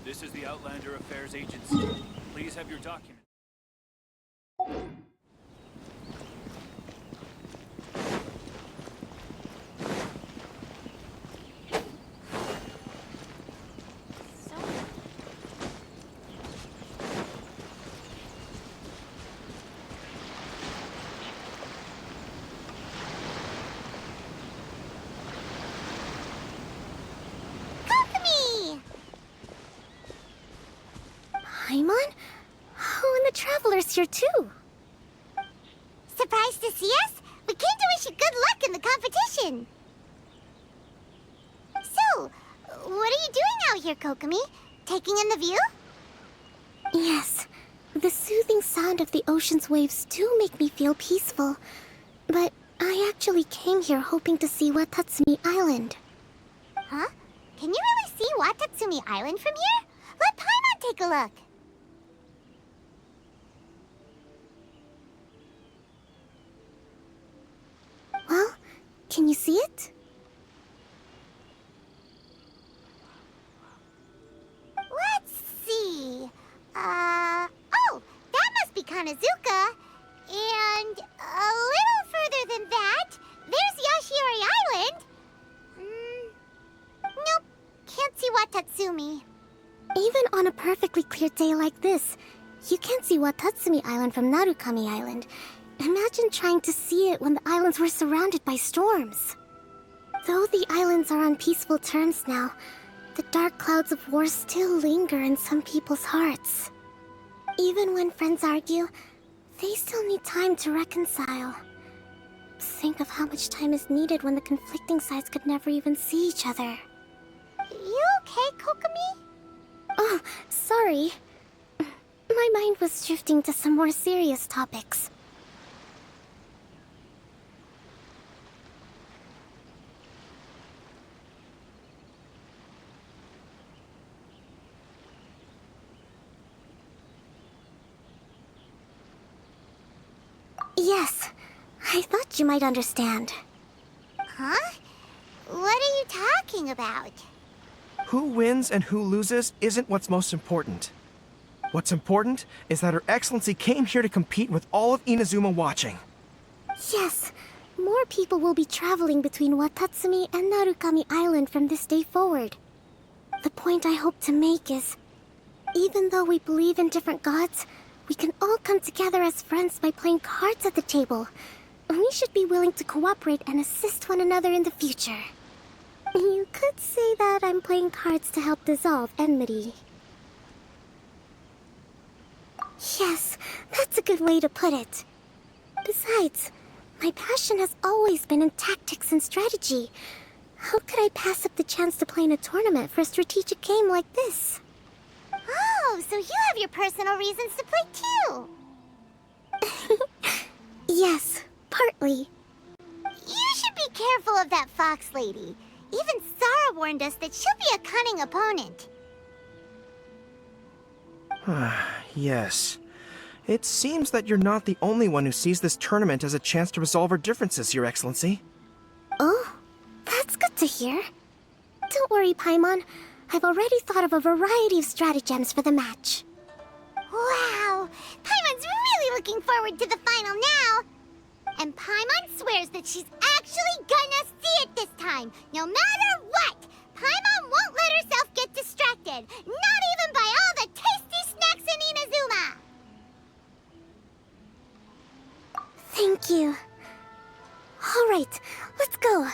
This is the Outlander Affairs Agency. Please have your document. Paimon? Oh, and the Traveler's here too. Surprised to see us? We came to wish you good luck in the competition. So, what are you doing out here, Kokomi? Taking in the view? Yes. The soothing sound of the ocean's waves do make me feel peaceful. But I actually came here hoping to see Watatsumi Island. Huh? Can you really see Watatsumi Island from here? Let Paimon take a look. Well, can you see it? Let's see. Oh, that must be Kanazuka. And a little further than that, there's Yashiori Island. Nope, can't see Watatsumi. Even on a perfectly clear day like this, you can't see Watatsumi Island from Narukami Island. Imagine trying to see it when the islands were surrounded by storms. Though the islands are on peaceful terms now, the dark clouds of war still linger in some people's hearts. Even when friends argue, they still need time to reconcile. Think of how much time is needed when the conflicting sides could never even see each other. You okay, Kokomi? Oh, sorry. My mind was drifting to some more serious topics. Yes, I thought you might understand. Huh? What are you talking about? Who wins and who loses isn't what's most important. What's important is that Her Excellency came here to compete with all of Inazuma watching. Yes, more people will be traveling between Watatsumi and Narukami Island from this day forward. The point I hope to make is, even though we believe in different gods, we can all come together as friends by playing cards at the table. We should be willing to cooperate and assist one another in the future. You could say that I'm playing cards to help dissolve enmity. Yes, that's a good way to put it. Besides, my passion has always been in tactics and strategy. How could I pass up the chance to play in a tournament for a strategic game like this? Oh, so you have your personal reasons to play too. Yes, partly. You should be careful of that fox lady. Even Sarah warned us that she'll be a cunning opponent. Yes. It seems that you're not the only one who sees this tournament as a chance to resolve our differences, Your Excellency. Oh, that's good to hear. Don't worry, Paimon. I've already thought of a variety of stratagems for the match. Wow! Paimon's really looking forward to the final now! And Paimon swears that she's actually gonna see it this time, no matter what! Paimon won't let herself get distracted, not even by all the tasty snacks in Inazuma! Thank you. All right, let's go.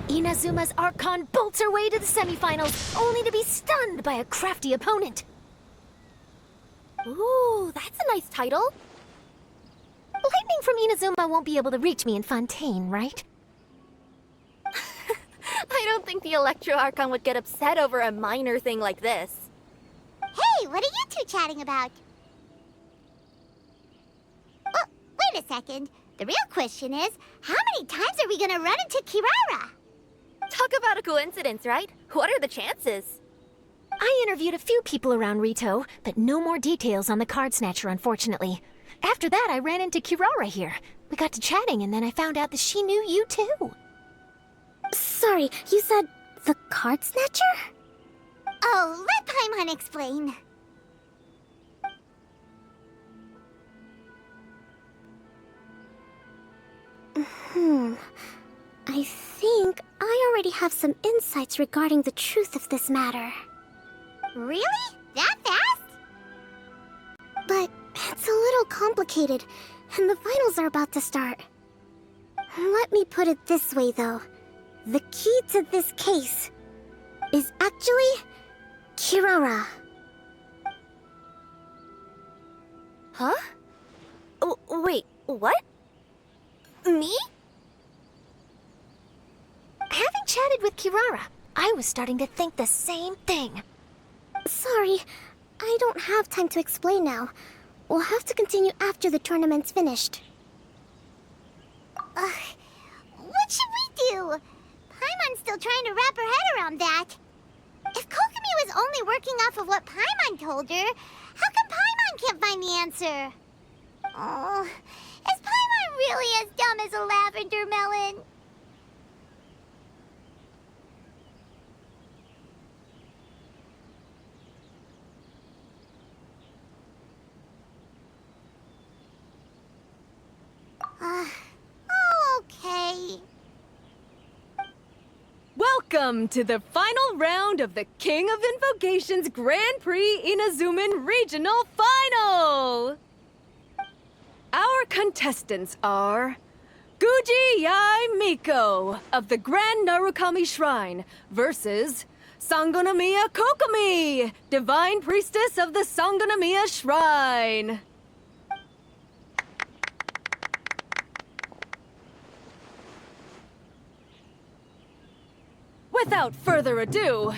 Inazuma's Archon bolts her way to the semifinals, only to be stunned by a crafty opponent. Ooh, that's a nice title. Lightning from Inazuma won't be able to reach me in Fontaine, right? I don't think the Electro Archon would get upset over a minor thing like this. Hey, what are you two chatting about? Oh, wait a second. The real question is, how many times are we gonna run into Kirara? Talk about a coincidence, right? What are the chances? I interviewed a few people around Rito, but no more details on the card snatcher, unfortunately. After that, I ran into Kirara here. We got to chatting, and then I found out that she knew you too. Sorry, you said the card snatcher? Oh, let Paimon explain. I think I already have some insights regarding the truth of this matter. Really? That fast? But it's a little complicated, and the finals are about to start. Let me put it this way, though. The key to this case is actually Kirara. Huh? Wait, what? Me? Having chatted with Kirara, I was starting to think the same thing. Sorry, I don't have time to explain now. We'll have to continue after the tournament's finished. What should we do? Paimon's still trying to wrap her head around that. If Kokomi was only working off of what Paimon told her, how come Paimon can't find the answer? Oh, is Paimon really as dumb as a lavender melon? Okay. Welcome to the final round of the King of Invocations Grand Prix Inazuman Regional Final! Our contestants are Guji Yai Miko of the Grand Narukami Shrine versus Sangonomiya Kokomi, Divine Priestess of the Sangonomiya Shrine. Without further ado,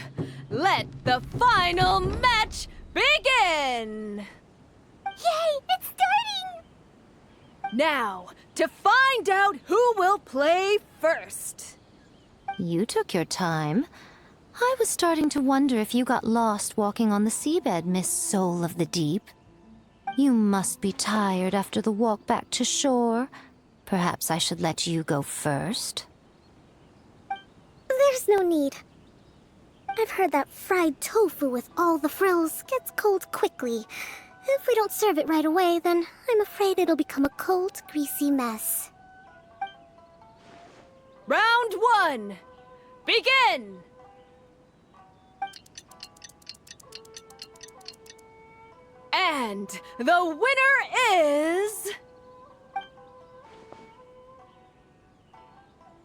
let the final match begin! Yay, it's starting! Now, to find out who will play first. You took your time. I was starting to wonder if you got lost walking on the seabed, Miss Soul of the Deep. You must be tired after the walk back to shore. Perhaps I should let you go first. There's no need. I've heard that fried tofu with all the frills gets cold quickly. If we don't serve it right away, then I'm afraid it'll become a cold, greasy mess. Round one, begin! And the winner is...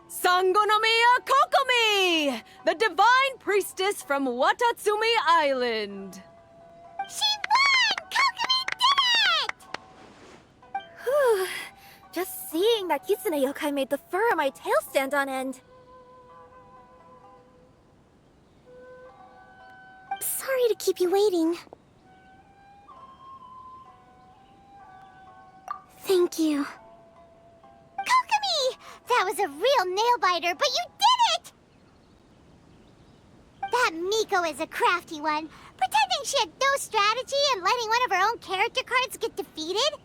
Sangonomiya Kokomi, the Divine Priestess from Watatsumi Island. She won! Kokomi did it! Just seeing that Kitsune yokai made the fur on my tail stand on end. Sorry to keep you waiting. Thank you. Kokomi! That was a real nail-biter, but you did it! That Miko is a crafty one, pretending she had no strategy and letting one of her own character cards get defeated.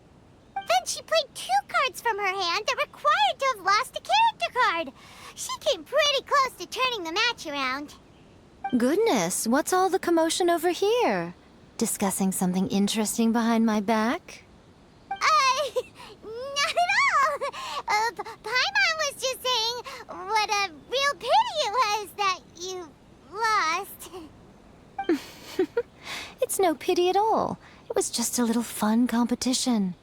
Then she played 2 cards from her hand that required to have lost a character card. She came pretty close to turning the match around. Goodness, what's all the commotion over here? Discussing something interesting behind my back? Not at all. Paimon was just saying what a real pity it was that you lost. It's no pity at all. It was just a little fun competition.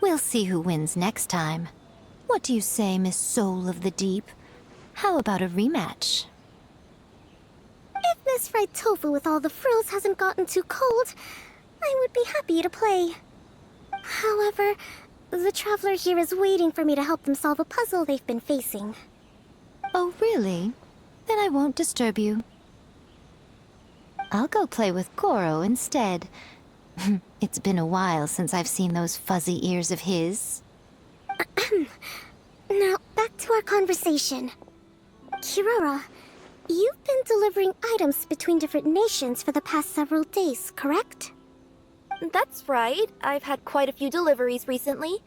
We'll see who wins next time. What do you say, Miss Soul of the Deep? How about a rematch? If Miss Fried Tofu with all the frills hasn't gotten too cold, I would be happy to play. However, the traveler here is waiting for me to help them solve a puzzle they've been facing. Oh, really? Then I won't disturb you. I'll go play with Goro instead. It's been a while since I've seen those fuzzy ears of his. Now, back to our conversation. Kirara, you've been delivering items between different nations for the past several days, correct? That's right. I've had quite a few deliveries recently.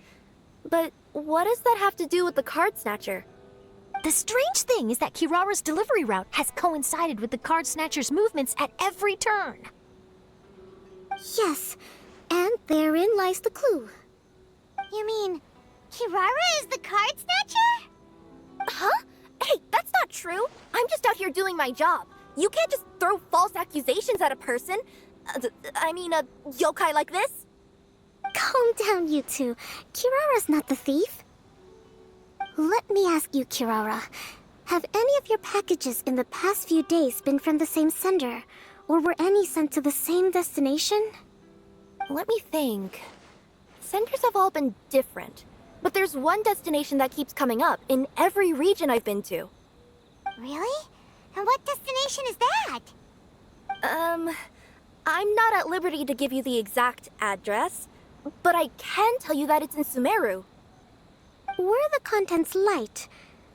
But what does that have to do with the card snatcher? The strange thing is that Kirara's delivery route has coincided with the card snatcher's movements at every turn. Yes, and therein lies the clue. You mean, Kirara is the card snatcher? Huh? Hey, that's not true. I'm just out here doing my job. You can't just throw false accusations at a person. I mean, a yokai like this. Calm down, you two. Kirara's not the thief. Let me ask you, Kirara. Have any of your packages in the past few days been from the same sender? Or were any sent to the same destination? Let me think. Senders have all been different. But there's one destination that keeps coming up in every region I've been to. Really? And what destination is that? I'm not at liberty to give you the exact address, but I can tell you that it's in Sumeru. Were the contents light?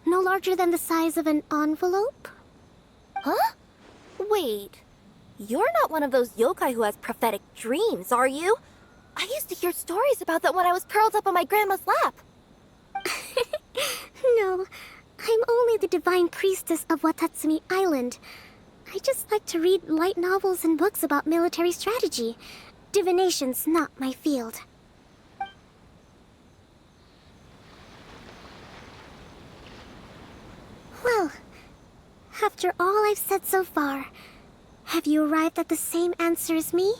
No larger than the size of an envelope? Huh? Wait. You're not one of those yokai who has prophetic dreams, are you? I used to hear stories about that when I was curled up on my grandma's lap. No, I'm only the divine priestess of Watatsumi Island. I just like to read light novels and books about military strategy. Divination's not my field. Well, after all I've said so far, have you arrived at the same answer as me?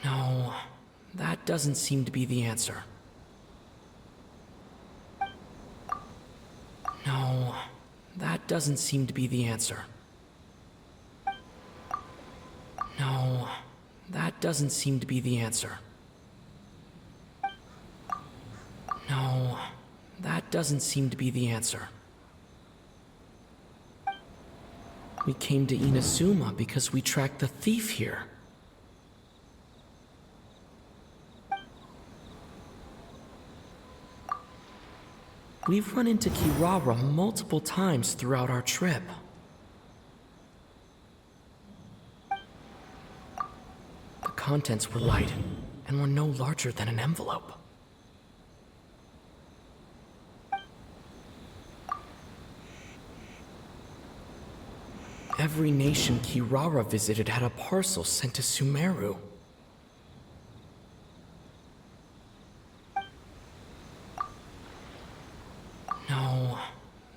No, that doesn't seem to be the answer. No, that doesn't seem to be the answer. No, that doesn't seem to be the answer. No, that doesn't seem to be the answer. We came to Inazuma because we tracked the thief here. We've run into Kirara multiple times throughout our trip. The contents were light and were no larger than an envelope. Every nation Kirara visited had a parcel sent to Sumeru. No,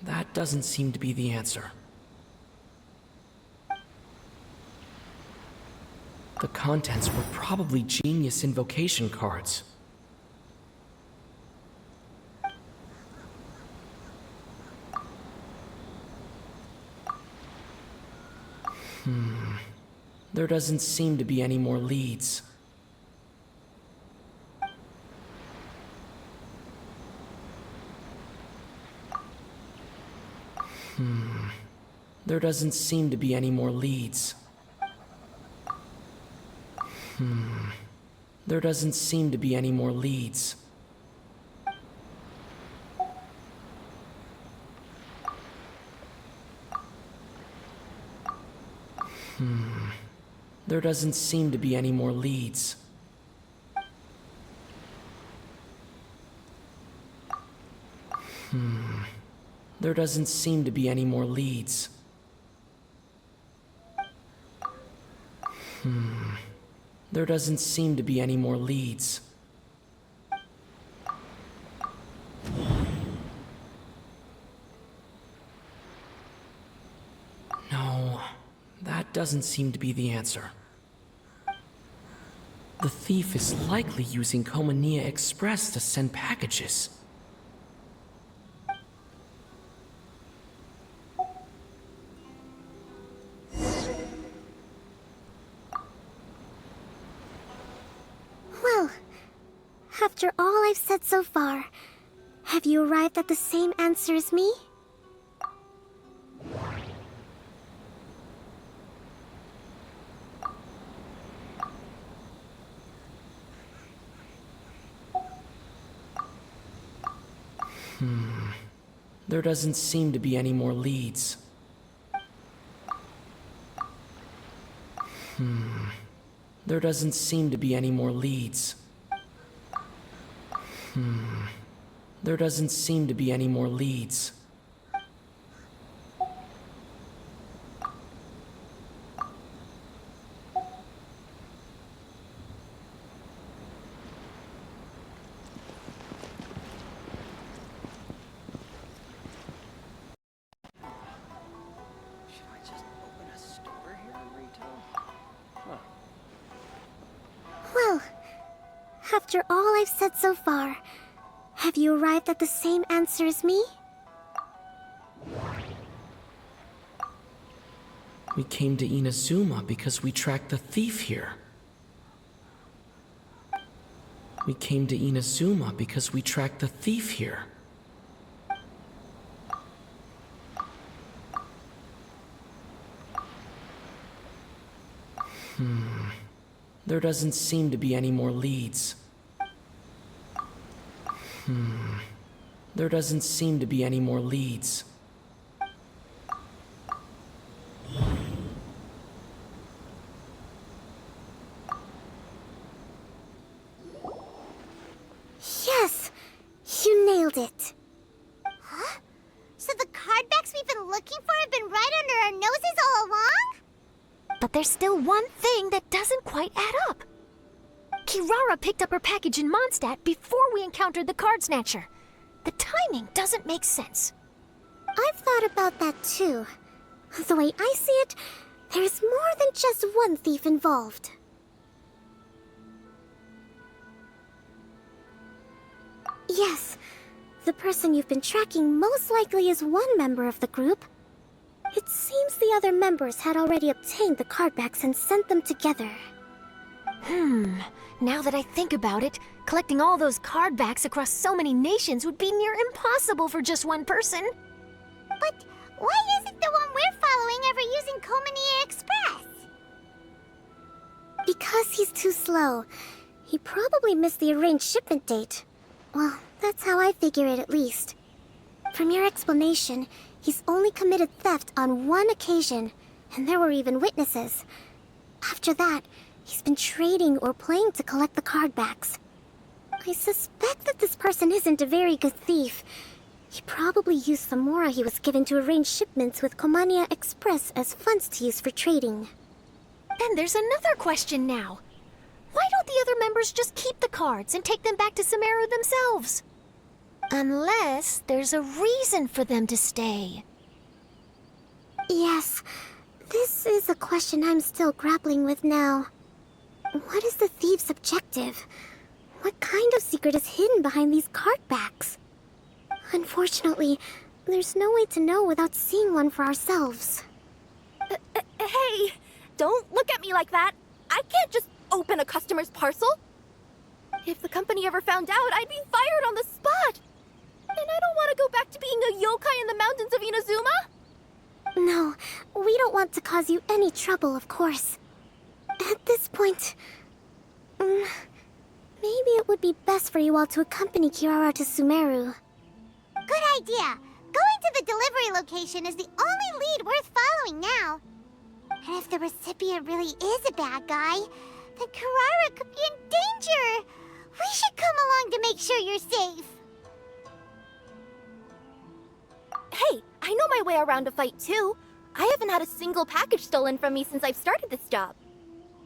that doesn't seem to be the answer. The contents were probably genius invocation cards. There doesn't seem to be any more leads. There doesn't seem to be any more leads. There doesn't seem to be any more leads. There doesn't seem to be any more leads. There doesn't seem to be any more leads. There doesn't seem to be any more leads. No, that doesn't seem to be the answer. The thief is likely using Komania Express to send packages. Well, after all I've said so far, have you arrived at the same answer as me? There doesn't seem to be any more leads. There doesn't seem to be any more leads. There doesn't seem to be any more leads. Should I just open a store here in Rito? Well, after all I've said so far, have you arrived at the same answer as me? We came to Inazuma because we tracked the thief here. We came to Inazuma because we tracked the thief here. There doesn't seem to be any more leads. There doesn't seem to be any more leads. Yes! You nailed it! Huh? So the cardbacks we've been looking for have been right under our noses all along? But there's still one thing that doesn't quite add up. Kirara picked up her package in Mondstadt before we encountered the card snatcher. The timing doesn't make sense. I've thought about that too. The way I see it, there's more than just one thief involved. Yes, the person you've been tracking most likely is one member of the group. It seems the other members had already obtained the cardbacks and sent them together. Now that I think about it, collecting all those cardbacks across so many nations would be near impossible for just one person. But why isn't the one we're following ever using Komania Express? Because he's too slow. He probably missed the arranged shipment date. Well, that's how I figure it at least. From your explanation, he's only committed theft on one occasion, and there were even witnesses. After that, he's been trading or playing to collect the cardbacks. I suspect that this person isn't a very good thief. He probably used the mora he was given to arrange shipments with Komania Express as funds to use for trading. Then there's another question now. Why don't the other members just keep the cards and take them back to Sumeru themselves? Unless there's a reason for them to stay. Yes, this is a question I'm still grappling with now. What is the thief's objective? What kind of secret is hidden behind these cardbacks? Unfortunately, there's no way to know without seeing one for ourselves. Hey, don't look at me like that. I can't just open a customer's parcel. If the company ever found out, I'd be fired on the spot. And I don't want to go back to being a yokai in the mountains of Inazuma. No, we don't want to cause you any trouble, of course. At this point, maybe it would be best for you all to accompany Kirara to Sumeru. Good idea. Going to the delivery location is the only lead worth following now. And if the recipient really is a bad guy, then Kirara could be in danger. We should come along to make sure you're safe. Hey, I know my way around a fight too. I haven't had a single package stolen from me since I've started this job.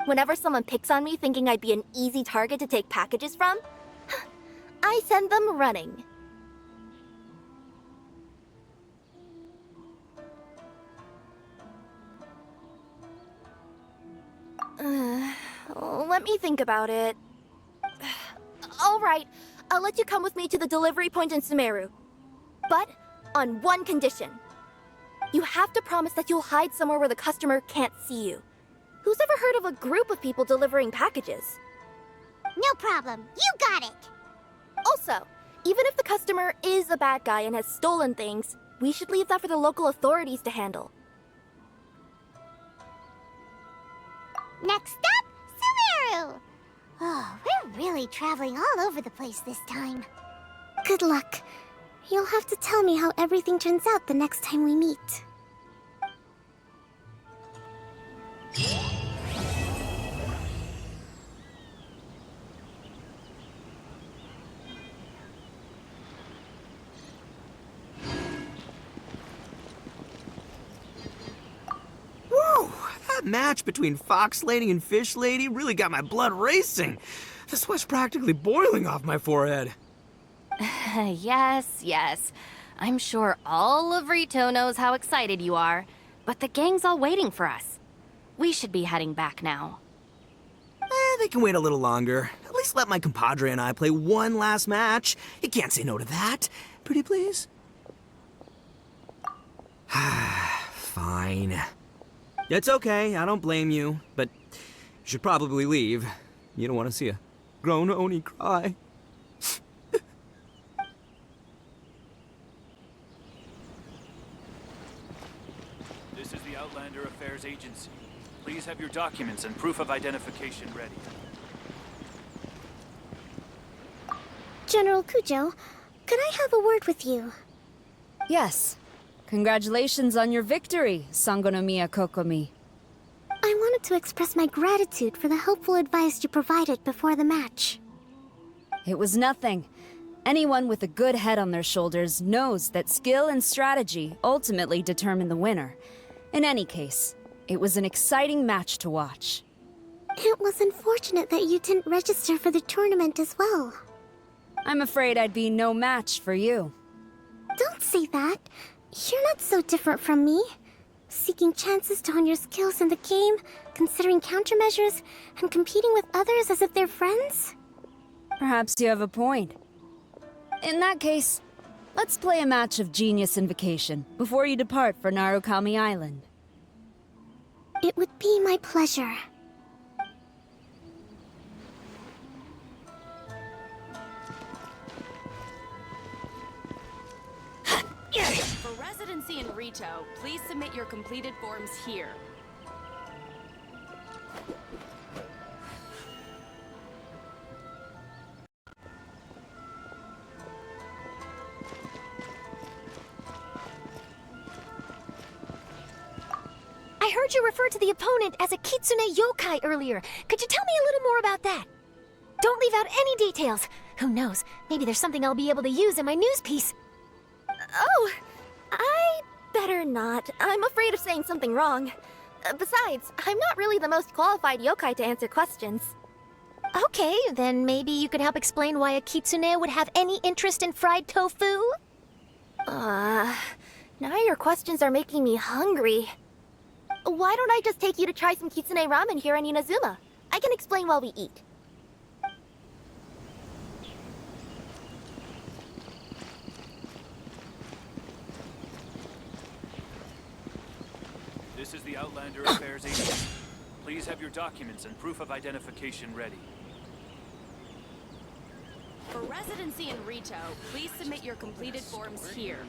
Whenever someone picks on me thinking I'd be an easy target to take packages from, I send them running. Let me think about it. All right, I'll let you come with me to the delivery point in Sumeru. But on one condition. You have to promise that you'll hide somewhere where the customer can't see you. Who's ever heard of a group of people delivering packages? No problem. You got it. Also, even if the customer is a bad guy and has stolen things, we should leave that for the local authorities to handle. Next up, Sumeru! Oh, we're really traveling all over the place this time. Good luck. You'll have to tell me how everything turns out the next time we meet. Whoa! That match between Fox Lady and Fish Lady really got my blood racing. The sweat's practically boiling off my forehead. Yes. I'm sure all of Rito knows how excited you are, but the gang's all waiting for us. We should be heading back now. They can wait a little longer. At least let my compadre and I play one last match. You can't say no to that. Pretty please? Fine. It's okay, I don't blame you, but you should probably leave. You don't want to see a grown Oni cry. This is the Outlander Affairs Agency. Please have your documents and proof of identification ready. General Kujo, could I have a word with you? Yes. Congratulations on your victory, Sangonomiya Kokomi. I wanted to express my gratitude for the helpful advice you provided before the match. It was nothing. Anyone with a good head on their shoulders knows that skill and strategy ultimately determine the winner. In any case, it was an exciting match to watch. It was unfortunate that you didn't register for the tournament as well. I'm afraid I'd be no match for you. Don't say that. You're not so different from me. Seeking chances to hone your skills in the game, considering countermeasures, and competing with others as if they're friends? Perhaps you have a point. In that case, let's play a match of Genius Invocation before you depart for Narukami Island. It would be my pleasure. For residency in Rito, please submit your completed forms here. I heard you refer to the opponent as a Kitsune yokai earlier. Could you tell me a little more about that? Don't leave out any details. Who knows, maybe there's something I'll be able to use in my news piece. Oh, I better not. I'm afraid of saying something wrong. Besides, I'm not really the most qualified yokai to answer questions. Okay, then maybe you could help explain why a Kitsune would have any interest in fried tofu? Now your questions are making me hungry. Why don't I just take you to try some Kitsune ramen here in Inazuma? I can explain while we eat. This is the Outlander Affairs Agency. Please have your documents and proof of identification ready. For residency in Rito, please submit your completed forms here.